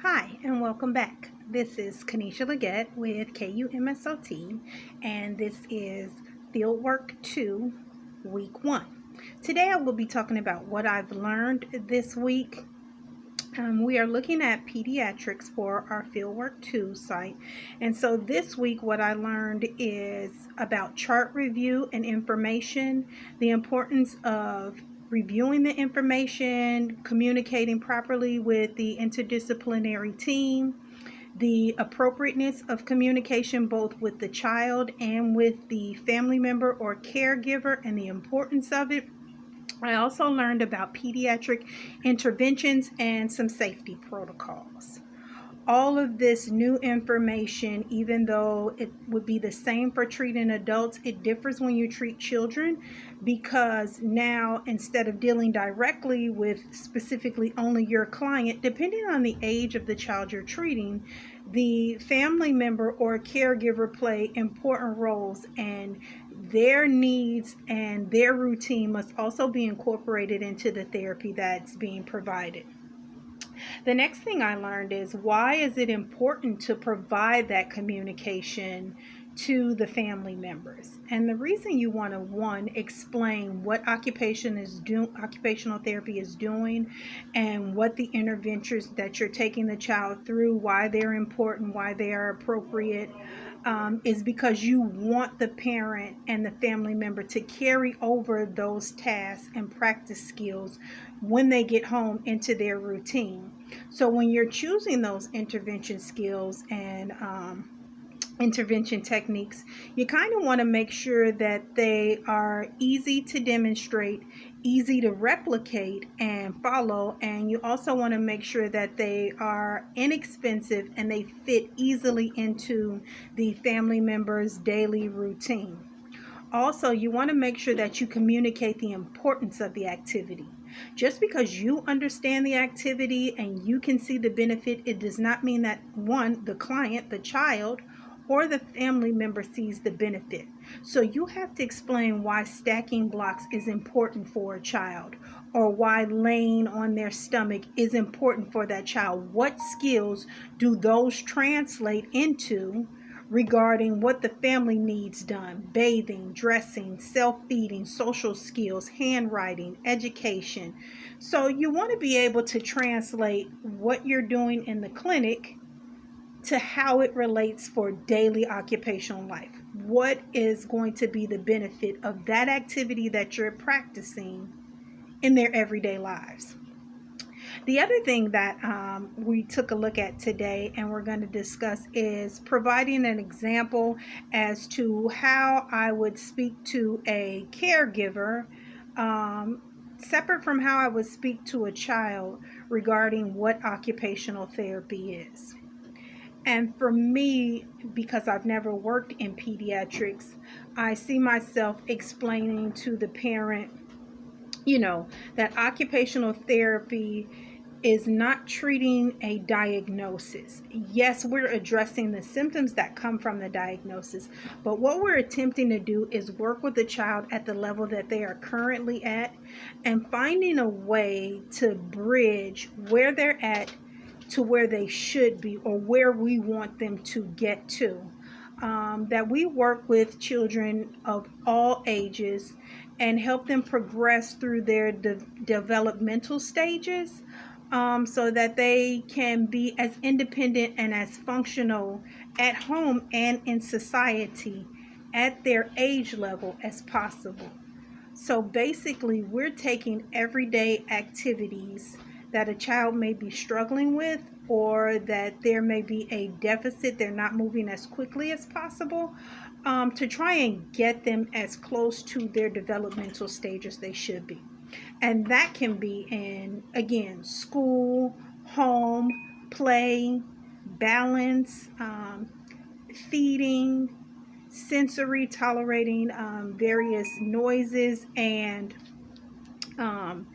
Hi, and welcome back. This is Kanisha Leggett with KUMSOT, and this is Fieldwork 2, Week 1. Today I will be talking about what I've learned this week. We are looking at pediatrics for our Fieldwork 2 site. And so this week, what I learned is about chart review and information, the importance of reviewing the information, communicating properly with the interdisciplinary team, the appropriateness of communication both with the child and with the family member or caregiver, and the importance of it. I also learned about pediatric interventions and some safety protocols. All of this new information, even though it would be the same for treating adults, it differs when you treat children, because now instead of dealing directly with specifically only your client, depending on the age of the child you're treating, the family member or caregiver play important roles, and their needs and their routine must also be incorporated into the therapy that's being provided. The next thing I learned is, why is it important to provide that communication to the family members? And the reason you want to, one, explain what occupational therapy is doing, and what the interventions that you're taking the child through, why they're important, why they are appropriate, is because you want the parent and the family member to carry over those tasks and practice skills when they get home into their routine. So when you're choosing those intervention skills and intervention techniques, you kind of want to make sure that they are easy to demonstrate, easy to replicate and follow, and you also want to make sure that they are inexpensive and they fit easily into the family member's daily routine. Also, you want to make sure that you communicate the importance of the activity. Just because you understand the activity and you can see the benefit, it does not mean that, one, the client, the child, or the family member sees the benefit. So you have to explain why stacking blocks is important for a child, or why laying on their stomach is important for that child. What skills do those translate into regarding what the family needs done: bathing, dressing, self-feeding, social skills, handwriting, education. So you want to be able to translate what you're doing in the clinic to how it relates for daily occupational life. What is going to be the benefit of that activity that you're practicing in their everyday lives? The other thing that we took a look at today and we're going to discuss is providing an example as to how I would speak to a caregiver, separate from how I would speak to a child, regarding what occupational therapy is. And for me, because I've never worked in pediatrics, I see myself explaining to the parent, that occupational therapy is not treating a diagnosis. Yes, we're addressing the symptoms that come from the diagnosis, but what we're attempting to do is work with the child at the level that they are currently at, and finding a way to bridge where they're at to where they should be, or where we want them to get to. That we work with children of all ages and help them progress through their developmental stages, so that they can be as independent and as functional at home and in society at their age level as possible. So basically, we're taking everyday activities that a child may be struggling with, or that there may be a deficit, they're not moving as quickly as possible, to try and get them as close to their developmental stage as they should be. And that can be in, again, school, home, play, balance, feeding, sensory, tolerating various noises, and um,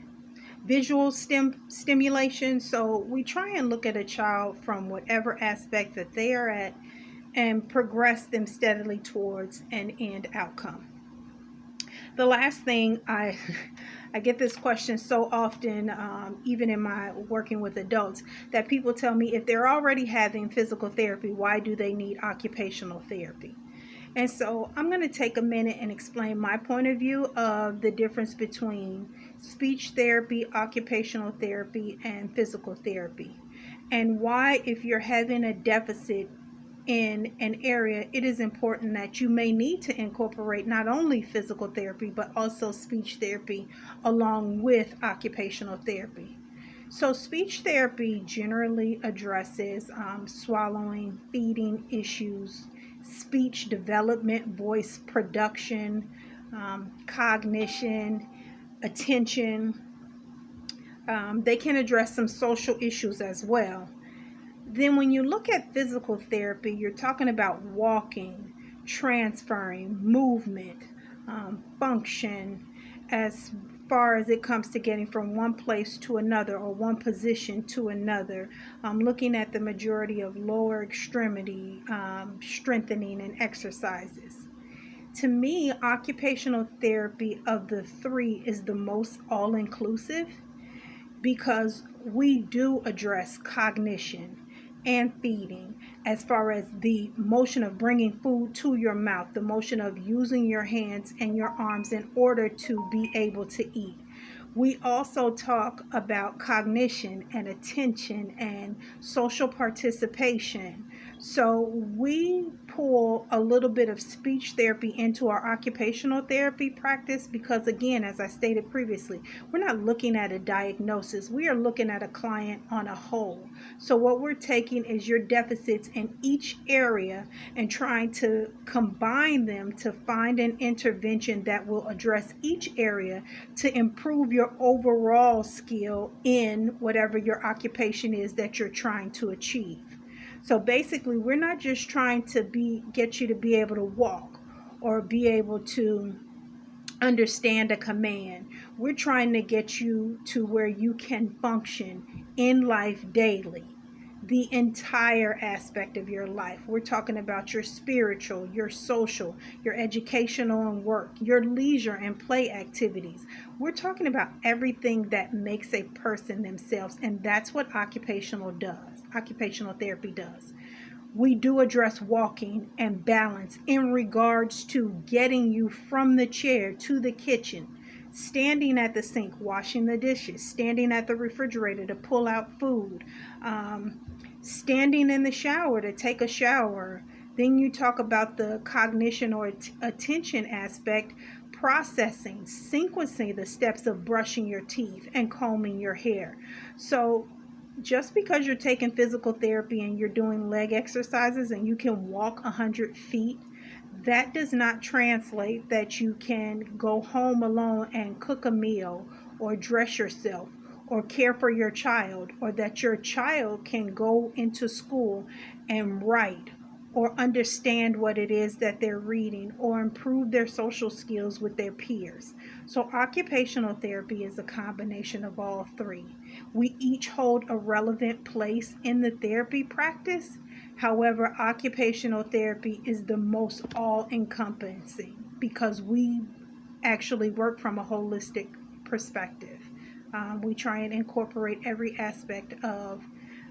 visual stimulation. So we try and look at a child from whatever aspect that they are at and progress them steadily towards an end outcome. The last thing I get this question so often, even in my working with adults, that people tell me if they're already having physical therapy, why do they need occupational therapy? And so I'm going to take a minute and explain my point of view of the difference between speech therapy, occupational therapy, and physical therapy. And why, if you're having a deficit in an area, it is important that you may need to incorporate not only physical therapy, but also speech therapy along with occupational therapy. So, speech therapy generally addresses swallowing, feeding issues, speech development, voice production, cognition, attention. They can address some social issues as well. Then, when you look at physical therapy, you're talking about walking, transferring, movement, function, as far as it comes to getting from one place to another or one position to another, looking at the majority of lower extremity strengthening and exercises. To me, occupational therapy of the three is the most all inclusive because we do address cognition and feeding as far as the motion of bringing food to your mouth, the motion of using your hands and your arms in order to be able to eat. We also talk about cognition and attention and social participation. So we pull a little bit of speech therapy into our occupational therapy practice because, again, as I stated previously, we're not looking at a diagnosis. We are looking at a client on a whole. So what we're taking is your deficits in each area and trying to combine them to find an intervention that will address each area to improve your overall skill in whatever your occupation is that you're trying to achieve. So basically, we're not just trying to get you to be able to walk or be able to understand a command. We're trying to get you to where you can function in life daily, the entire aspect of your life. We're talking about your spiritual, your social, your educational and work, your leisure and play activities. We're talking about everything that makes a person themselves, and that's what occupational therapy does. We do address walking and balance in regards to getting you from the chair to the kitchen, standing at the sink, washing the dishes, standing at the refrigerator to pull out food, standing in the shower to take a shower. Then you talk about the cognition or attention aspect, processing, sequencing the steps of brushing your teeth and combing your hair. So just because you're taking physical therapy and you're doing leg exercises and you can walk 100 feet, that does not translate that you can go home alone and cook a meal or dress yourself or care for your child, or that your child can go into school and write or understand what it is that they're reading or improve their social skills with their peers. So occupational therapy is a combination of all three. We each hold a relevant place in the therapy practice. However, occupational therapy is the most all-encompassing because we actually work from a holistic perspective. We try and incorporate every aspect of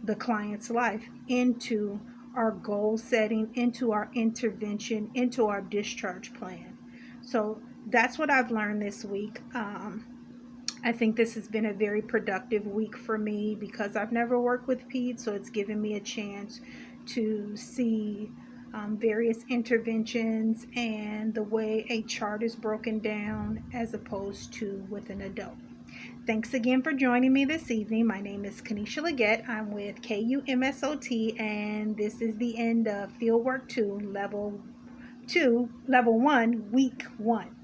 the client's life into our goal setting, into our intervention, into our discharge plan. So that's what I've learned this week. I think this has been a very productive week for me because I've never worked with peds, so it's given me a chance to see various interventions and the way a chart is broken down as opposed to with an adult. Thanks again for joining me this evening. My name is Kanisha Leggett. I'm with KUMSOT, and this is the end of Fieldwork 2, Level 1, Week 1.